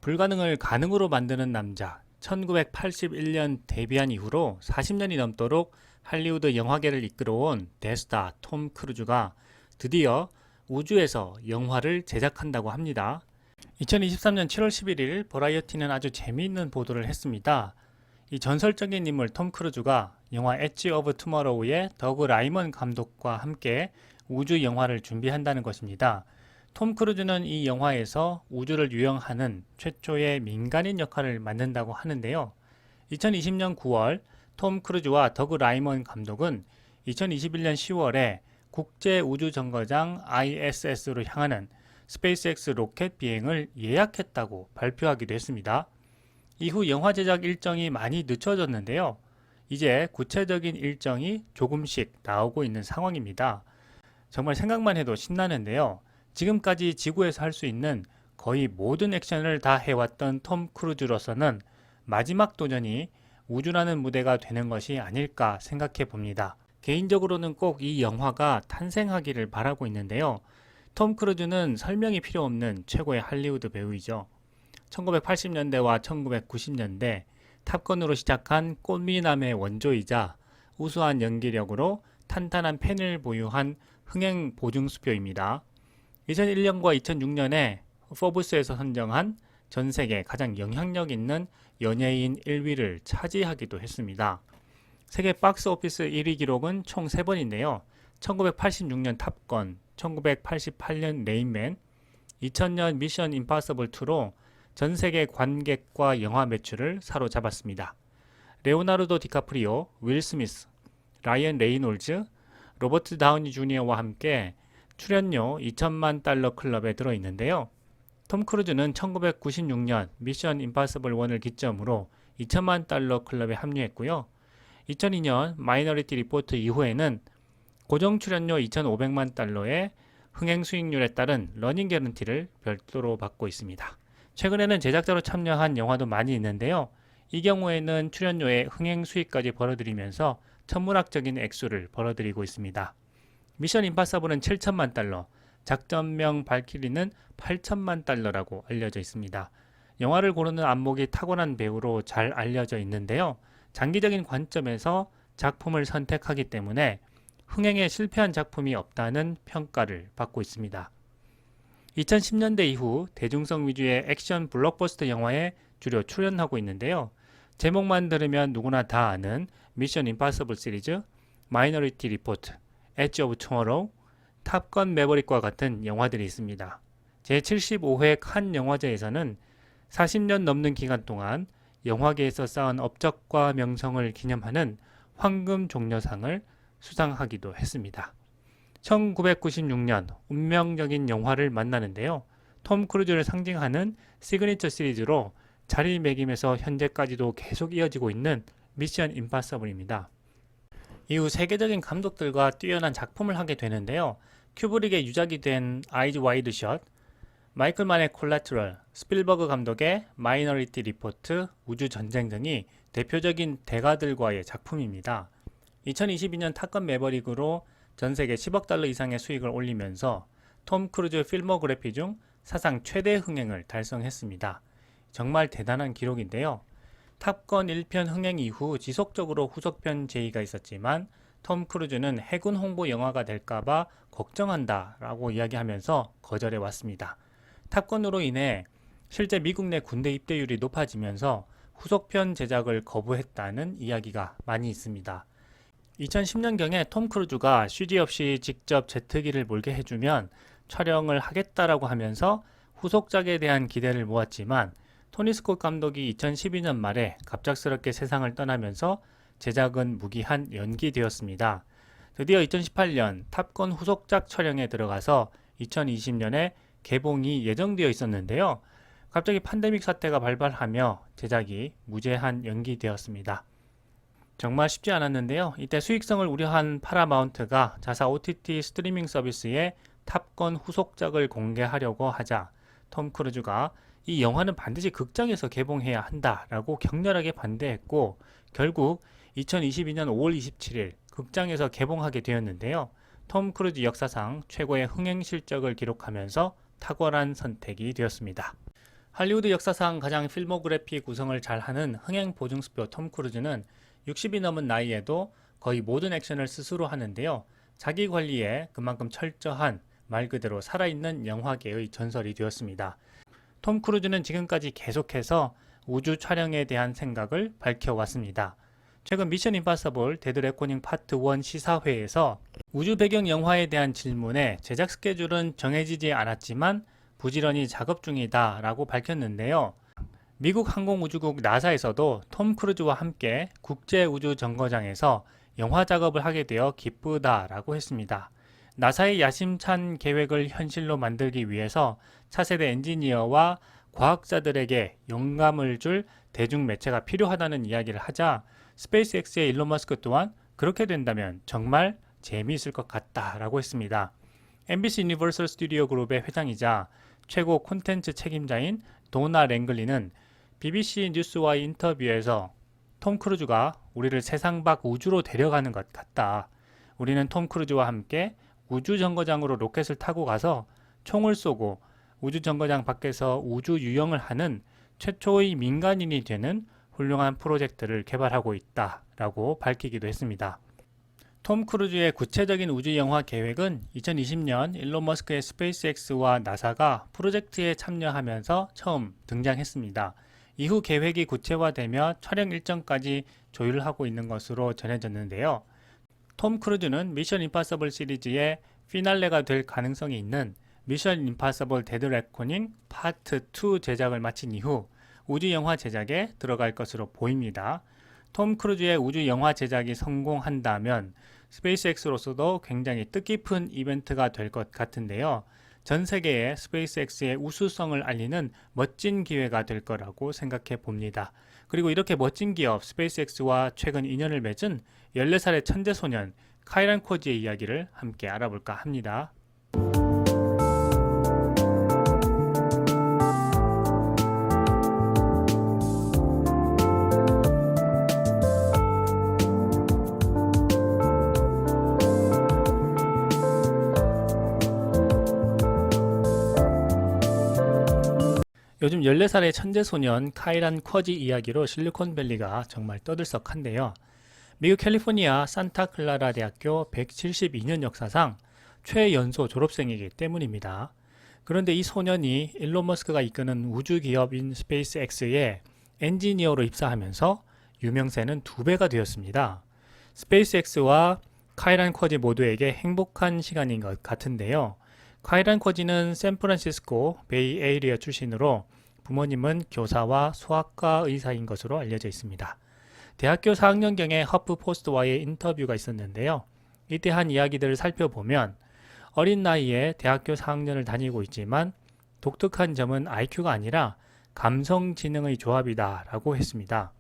불가능을 가능으로 만드는 남자. 1981년 데뷔한 이후로 40년이 넘도록 할리우드 영화계를 이끌어온 대스타 톰 크루즈가 드디어 우주에서 영화를 제작한다고 합니다. 2023년 7월 11일 버라이어티는 아주 재미있는 보도를 했습니다. 이 전설적인 인물 톰 크루즈가 영화 엣지 오브 투머로우의 더그 라이먼 감독과 함께 우주 영화를 준비한다는 것입니다. 톰 크루즈는 이 영화에서 우주를 유영하는 최초의 민간인 역할을 맡는다고 하는데요. 2020년 9월 톰 크루즈와 더그 라이먼 감독은 2021년 10월에 국제우주정거장 ISS로 향하는 스페이스X 로켓 비행을 예약했다고 발표하기도 했습니다. 이후 영화 제작 일정이 많이 늦춰졌는데요. 이제 구체적인 일정이 조금씩 나오고 있는 상황입니다. 정말 생각만 해도 신나는데요. 지금까지 지구에서 할 수 있는 거의 모든 액션을 다 해왔던 톰 크루즈로서는 마지막 도전이 우주라는 무대가 되는 것이 아닐까 생각해 봅니다. 개인적으로는 꼭 이 영화가 탄생하기를 바라고 있는데요. 톰 크루즈는 설명이 필요 없는 최고의 할리우드 배우이죠. 1980년대와 1990년대 탑건으로 시작한 꽃미남의 원조이자 우수한 연기력으로 탄탄한 팬을 보유한 흥행 보증수표입니다. 2001년과 2006년에 포브스에서 선정한 전 세계 가장 영향력 있는 연예인 1위를 차지하기도 했습니다. 세계 박스 오피스 1위 기록은 총 3번인데요. 1986년 탑건, 1988년 레인맨, 2000년 미션 임파서블 2로 전 세계 관객과 영화 매출을 사로잡았습니다. 레오나르도 디카프리오, 윌 스미스, 라이언 레이놀즈, 로버트 다우니 주니어와 함께 출연료 2천만 달러 클럽에 들어있는데요. 톰 크루즈는 1996년 미션 임파서블 1을 기점으로 2천만 달러 클럽에 합류했고요. 2002년 마이너리티 리포트 이후에는 고정 출연료 2,500만 달러의 흥행 수익률에 따른 러닝 개런티를 별도로 받고 있습니다. 최근에는 제작자로 참여한 영화도 많이 있는데요. 이 경우에는 출연료의 흥행 수익까지 벌어들이면서 천문학적인 액수를 벌어들이고 있습니다. 미션 임파서블은 7천만 달러, 작전명 발키리는 8천만 달러라고 알려져 있습니다. 영화를 고르는 안목이 타고난 배우로 잘 알려져 있는데요. 장기적인 관점에서 작품을 선택하기 때문에 흥행에 실패한 작품이 없다는 평가를 받고 있습니다. 2010년대 이후 대중성 위주의 액션 블록버스터 영화에 주로 출연하고 있는데요. 제목만 들으면 누구나 다 아는 미션 임파서블 시리즈, 마이너리티 리포트, 엣지 오브 투모로우, 탑건 매버릭과 같은 영화들이 있습니다. 제75회 칸 영화제에서는 40년 넘는 기간 동안 영화계에서 쌓은 업적과 명성을 기념하는 황금 종려상을 수상하기도 했습니다. 1996년 운명적인 영화를 만나는데요. 톰 크루즈를 상징하는 시그니처 시리즈로 자리매김에서 현재까지도 계속 이어지고 있는 미션 임파서블입니다. 이후 세계적인 감독들과 뛰어난 작품을 하게 되는데요. 큐브릭의 유작이 된 아이즈 와이드 샷, 마이클 만의 콜라트럴, 스필버그 감독의 마이너리티 리포트, 우주전쟁 등이 대표적인 대가들과의 작품입니다. 2022년 탑건 매버릭으로 전세계 10억 달러 이상의 수익을 올리면서 톰 크루즈 필모그래피 중 사상 최대 흥행을 달성했습니다. 정말 대단한 기록인데요. 탑건 1편 흥행 이후 지속적으로 후속편 제의가 있었지만 톰 크루즈는 해군 홍보 영화가 될까봐 걱정한다 라고 이야기하면서 거절해 왔습니다. 탑건으로 인해 실제 미국 내 군대 입대율이 높아지면서 후속편 제작을 거부했다는 이야기가 많이 있습니다. 2010년경에 톰 크루즈가 CG 없이 직접 제트기를 몰게 해주면 촬영을 하겠다라고 하면서 후속작에 대한 기대를 모았지만 토니 스콧 감독이 2012년 말에 갑작스럽게 세상을 떠나면서 제작은 무기한 연기되었습니다. 드디어 2018년 탑건 후속작 촬영에 들어가서 2020년에 개봉이 예정되어 있었는데요. 갑자기 팬데믹 사태가 발발하며 제작이 무제한 연기되었습니다. 정말 쉽지 않았는데요. 이때 수익성을 우려한 파라마운트가 자사 OTT 스트리밍 서비스에 탑건 후속작을 공개하려고 하자 톰 크루즈가 이 영화는 반드시 극장에서 개봉해야 한다라고 격렬하게 반대했고 결국 2022년 5월 27일 극장에서 개봉하게 되었는데요. 톰 크루즈 역사상 최고의 흥행 실적을 기록하면서 탁월한 선택이 되었습니다. 할리우드 역사상 가장 필모그래피 구성을 잘하는 흥행 보증수표 톰 크루즈는 60이 넘은 나이에도 거의 모든 액션을 스스로 하는데요. 자기 관리에 그만큼 철저한 말 그대로 살아있는 영화계의 전설이 되었습니다. 톰 크루즈는 지금까지 계속해서 우주 촬영에 대한 생각을 밝혀왔습니다. 최근 미션 임파서블 데드 레코닝 파트 1 시사회에서 우주 배경 영화에 대한 질문에 제작 스케줄은 정해지지 않았지만 부지런히 작업 중이다 라고 밝혔는데요. 미국 항공우주국 나사에서도 톰 크루즈와 함께 국제우주정거장에서 영화 작업을 하게 되어 기쁘다 라고 했습니다. 나사의 야심찬 계획을 현실로 만들기 위해서 차세대 엔지니어와 과학자들에게 영감을 줄 대중매체가 필요하다는 이야기를 하자 스페이스X의 일론 머스크 또한 그렇게 된다면 정말 재미있을 것 같다라고 했습니다. NBC 유니버설 스튜디오 그룹의 회장이자 최고 콘텐츠 책임자인 도나 랭글리는 BBC 뉴스와의 인터뷰에서 톰 크루즈가 우리를 세상 밖 우주로 데려가는 것 같다. 우리는 톰 크루즈와 함께 우주정거장으로 로켓을 타고 가서 총을 쏘고 우주정거장 밖에서 우주 유영을 하는 최초의 민간인이 되는 훌륭한 프로젝트를 개발하고 있다라고 밝히기도 했습니다. 톰 크루즈의 구체적인 우주 영화 계획은 2020년 일론 머스크의 스페이스X와 나사가 프로젝트에 참여하면서 처음 등장했습니다. 이후 계획이 구체화되며 촬영 일정까지 조율하고 있는 것으로 전해졌는데요. 톰 크루즈는 미션 임파서블 시리즈의 피날레가 될 가능성이 있는 미션 임파서블 데드 레코닝 파트 2 제작을 마친 이후 우주 영화 제작에 들어갈 것으로 보입니다. 톰 크루즈의 우주 영화 제작이 성공한다면 스페이스X로서도 굉장히 뜻깊은 이벤트가 될 것 같은데요. 전 세계에 스페이스X의 우수성을 알리는 멋진 기회가 될 거라고 생각해 봅니다. 그리고 이렇게 멋진 기업 스페이스X와 최근 인연을 맺은 14살의 천재소년 카이란 코지의 이야기를 함께 알아볼까 합니다. 요즘 14살의 천재소년 카이란 쿼지 이야기로 실리콘밸리가 정말 떠들썩한데요. 미국 캘리포니아 산타클라라 대학교 172년 역사상 최연소 졸업생이기 때문입니다. 그런데 이 소년이 일론 머스크가 이끄는 우주기업인 스페이스X에 엔지니어로 입사하면서 유명세는 2배가 되었습니다. 스페이스X와 카이란 쿼지 모두에게 행복한 시간인 것 같은데요. 카이란 쿼지는 샌프란시스코 베이 에이리어 출신으로 부모님은 교사와 수학과 의사인 것으로 알려져 있습니다. 대학교 4학년경에 허프 포스트와의 인터뷰가 있었는데요. 이때 한 이야기들을 살펴보면 어린 나이에 대학교 4학년을 다니고 있지만 독특한 점은 IQ가 아니라 감성지능의 조합이다 라고 했습니다.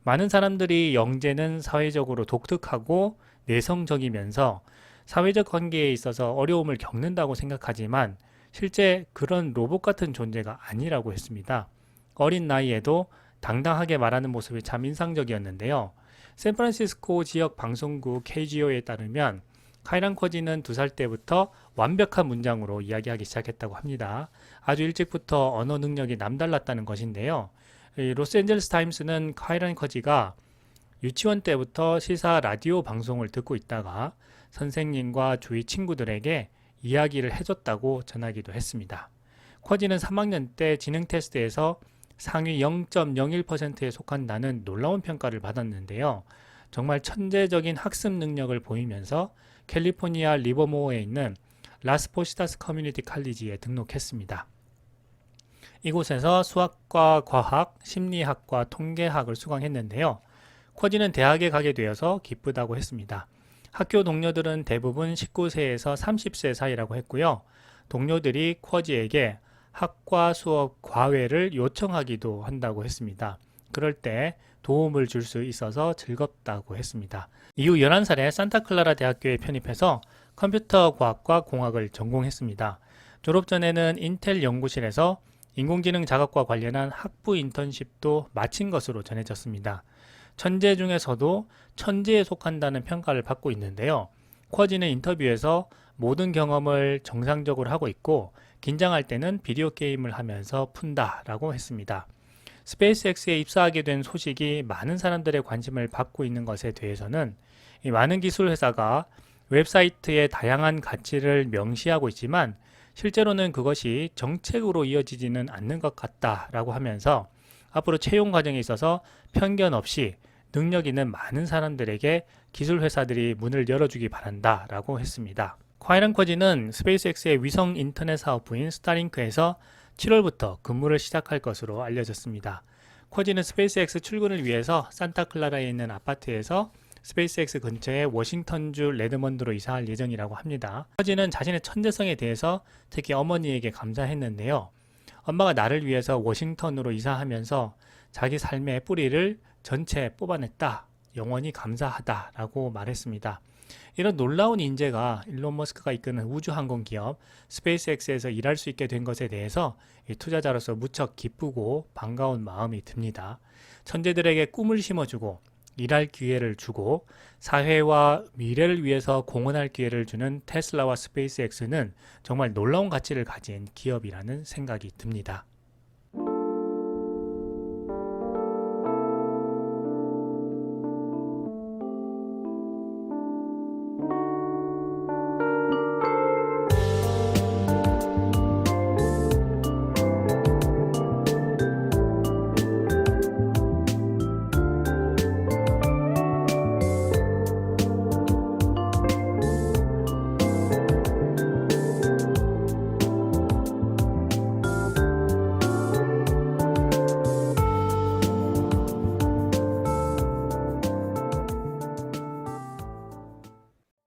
많은 사람들이 영재는 사회적으로 독특하고 내성적이면서 사회적 관계에 있어서 어려움을 겪는다고 생각하지만 실제 그런 로봇 같은 존재가 아니라고 했습니다. 어린 나이에도 당당하게 말하는 모습이 참 인상적이었는데요. 샌프란시스코 지역 방송국 KGO에 따르면 카이란 쿼지는 2살 때부터 완벽한 문장으로 이야기하기 시작했다고 합니다. 아주 일찍부터 언어 능력이 남달랐다는 것인데요. 로스앤젤레스 타임스는 카이란 쿼지가 유치원 때부터 시사 라디오 방송을 듣고 있다가 선생님과 주위 친구들에게 이야기를 해줬다고 전하기도 했습니다. 쿼지는 3학년 때 지능 테스트에서 상위 0.01%에 속한다는 놀라운 평가를 받았는데요. 정말 천재적인 학습 능력을 보이면서 캘리포니아 리버모어에 있는 라스포시타스 커뮤니티 칼리지에 등록했습니다. 이곳에서 수학과 과학, 심리학과 통계학을 수강했는데요. 쿼지는 대학에 가게 되어서 기쁘다고 했습니다. 학교 동료들은 대부분 19세에서 30세 사이라고 했고요. 동료들이 쿼지에게 학과 수업 과외를 요청하기도 한다고 했습니다. 그럴 때 도움을 줄 수 있어서 즐겁다고 했습니다. 이후 11살에 산타클라라 대학교에 편입해서 컴퓨터 과학과 공학을 전공했습니다. 졸업 전에는 인텔 연구실에서 인공지능 작업과 관련한 학부 인턴십도 마친 것으로 전해졌습니다. 천재 중에서도 천재에 속한다는 평가를 받고 있는데요. 쿼지는 인터뷰에서 모든 경험을 정상적으로 하고 있고 긴장할 때는 비디오 게임을 하면서 푼다라고 했습니다. 스페이스X에 입사하게 된 소식이 많은 사람들의 관심을 받고 있는 것에 대해서는 이 많은 기술 회사가 웹사이트의 다양한 가치를 명시하고 있지만 실제로는 그것이 정책으로 이어지지는 않는 것 같다라고 하면서 앞으로 채용 과정에 있어서 편견 없이 능력 있는 많은 사람들에게 기술 회사들이 문을 열어주기 바란다라고 했습니다. 콰이런 쿼지는 스페이스X의 위성 인터넷 사업부인 스타링크에서 7월부터 근무를 시작할 것으로 알려졌습니다. 쿼지는 스페이스X 출근을 위해서 산타클라라에 있는 아파트에서 스페이스X 근처의 워싱턴주 레드먼드로 이사할 예정이라고 합니다. 쿼지는 자신의 천재성에 대해서 특히 어머니에게 감사했는데요. 엄마가 나를 위해서 워싱턴으로 이사하면서 자기 삶의 뿌리를 전체 뽑아냈다. 영원히 감사하다라고 말했습니다. 이런 놀라운 인재가 일론 머스크가 이끄는 우주항공 기업 스페이스X에서 일할 수 있게 된 것에 대해서 투자자로서 무척 기쁘고 반가운 마음이 듭니다. 천재들에게 꿈을 심어주고 일할 기회를 주고 사회와 미래를 위해서 공헌할 기회를 주는 테슬라와 스페이스X는 정말 놀라운 가치를 가진 기업이라는 생각이 듭니다.